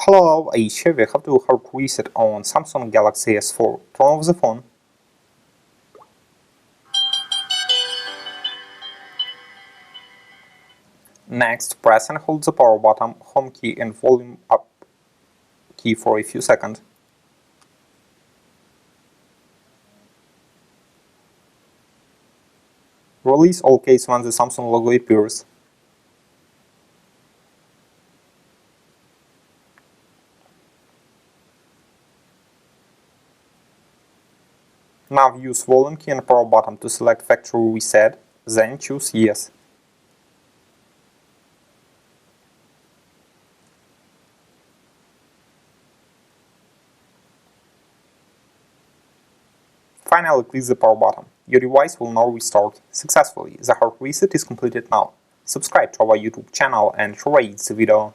Hello, Aisha, we have to do hard reset on Samsung Galaxy S4. Turn off the phone. Next, press and hold the power button, home key and volume up key for a few seconds. Release all keys when the Samsung logo appears. Now use volume key and power button to select factory reset, then choose yes. Finally, click the power button. Your device will now restart successfully. The hard reset is completed now. Subscribe to our YouTube channel and rate the video.